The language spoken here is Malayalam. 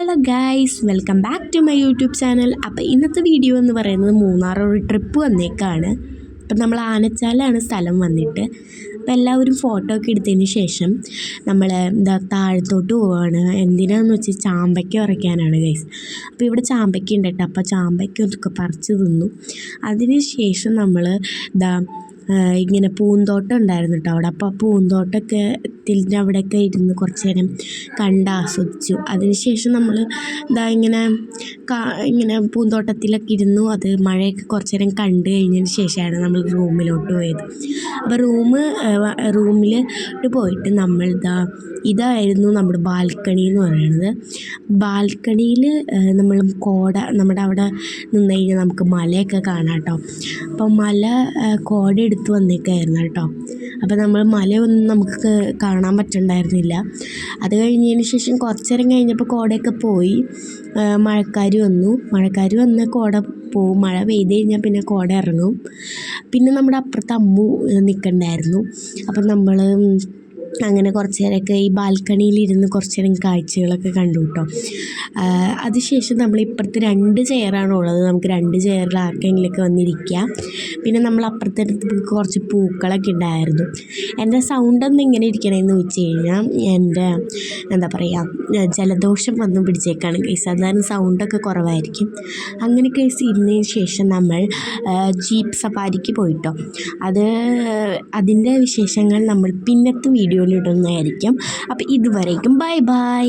Hello guys, welcome back to my YouTube channel. അപ്പോൾ ഇന്നത്തെ വീഡിയോ എന്ന് പറയുന്നത് മൂന്നാർ ഒരു ട്രിപ്പ് വന്നേക്കാണ്. അപ്പം നമ്മൾ ആനച്ചാലാണ് സ്ഥലം വന്നിട്ട്. അപ്പോൾ എല്ലാവരും ഫോട്ടോ ഒക്കെ എടുത്തതിന് ശേഷം നമ്മൾ താഴത്തോട്ട് പോവുകയാണ്. എന്തിനാണെന്ന് വെച്ചാൽ ചാമ്പയ്ക്ക ഉറയ്ക്കാനാണ് ഗൈസ്. അപ്പോൾ ഇവിടെ ചാമ്പയ്ക്ക ഉണ്ട് കേട്ടോ. അപ്പോൾ ചാമ്പയ്ക്ക ഒക്കെ പറിച്ച് തിന്നു. അതിന് ശേഷം നമ്മൾ ഇങ്ങനെ പൂന്തോട്ടം ഉണ്ടായിരുന്നു കേട്ടോ അവിടെ. അപ്പോൾ പൂന്തോട്ടമൊക്കെ അവിടെയൊക്കെ ഇരുന്ന് കുറച്ച് നേരം ആസ്വദിച്ചു. അതിനുശേഷം നമ്മൾ ഇങ്ങനെ പൂന്തോട്ടത്തിലൊക്കെ ഇരുന്നു. അത് മഴയൊക്കെ കുറച്ച് നേരം കണ്ടു കഴിഞ്ഞതിന് ശേഷമാണ് നമ്മൾ റൂമിലോട്ട് പോയത്. അപ്പോൾ റൂമിലോട്ട് പോയിട്ട് നമ്മൾ ഇതായിരുന്നു നമ്മുടെ ബാൽക്കണി എന്ന് പറയുന്നത്. ബാൽക്കണിയിൽ നമ്മൾ നമ്മുടെ അവിടെ നിന്ന് കഴിഞ്ഞാൽ നമുക്ക് മലയൊക്കെ കാണാം കേട്ടോ. അപ്പോൾ കോട എടുത്ത് വന്നേക്കായിരുന്നു കേട്ടോ. അപ്പോൾ നമ്മൾ മലയൊന്നും നമുക്ക് കാണാൻ പറ്റുന്നുണ്ടായിരുന്നില്ല. അത് കഴിഞ്ഞതിന് ശേഷം കുറച്ച് നേരം കഴിഞ്ഞപ്പോൾ കോടയൊക്കെ പോയി. മഴക്കാർ വന്ന് കോട പോവും. മഴ പെയ്ത് കഴിഞ്ഞാൽ പിന്നെ കോട ഇറങ്ങും. പിന്നെ നമ്മുടെ അപ്പുറത്ത് അമ്മു നിൽക്കണ്ടായിരുന്നു. അപ്പം നമ്മൾ അങ്ങനെ കുറച്ച് നേരമൊക്കെ ഈ ബാൽക്കണിയിലിരുന്ന് കുറച്ച് നേരം കാഴ്ചകളൊക്കെ കണ്ടു കേട്ടോ. അതിനുശേഷം നമ്മൾ ഇപ്പുറത്ത് 2 ചെയറാണുള്ളത്. നമുക്ക് 2 ചെയറിൽ ആർക്കെങ്കിലുമൊക്കെ വന്നിരിക്കാം. പിന്നെ നമ്മൾ അപ്പുറത്തെ അടുത്ത് കുറച്ച് പൂക്കളൊക്കെ ഉണ്ടായിരുന്നു. എൻ്റെ സൗണ്ടൊന്നും ഇങ്ങനെ ഇരിക്കണമെന്ന് വെച്ച് കഴിഞ്ഞാൽ എൻ്റെ ജലദോഷം വന്ന് പിടിച്ചേക്കാണ് കേസ്. അതാണ് സൗണ്ടൊക്കെ കുറവായിരിക്കും. അങ്ങനെ കേസ് ഇരുന്നതിന് ശേഷം നമ്മൾ ജീപ്പ് സഫാരിക്ക് പോയിട്ടോ. അതിൻ്റെ വിശേഷങ്ങൾ നമ്മൾ പിന്നത്തെ വീഡിയോയിൽ ഇടുന്നതായിരിക്കും. അപ്പോൾ ഇതുവരേക്കും ബൈ ബൈ.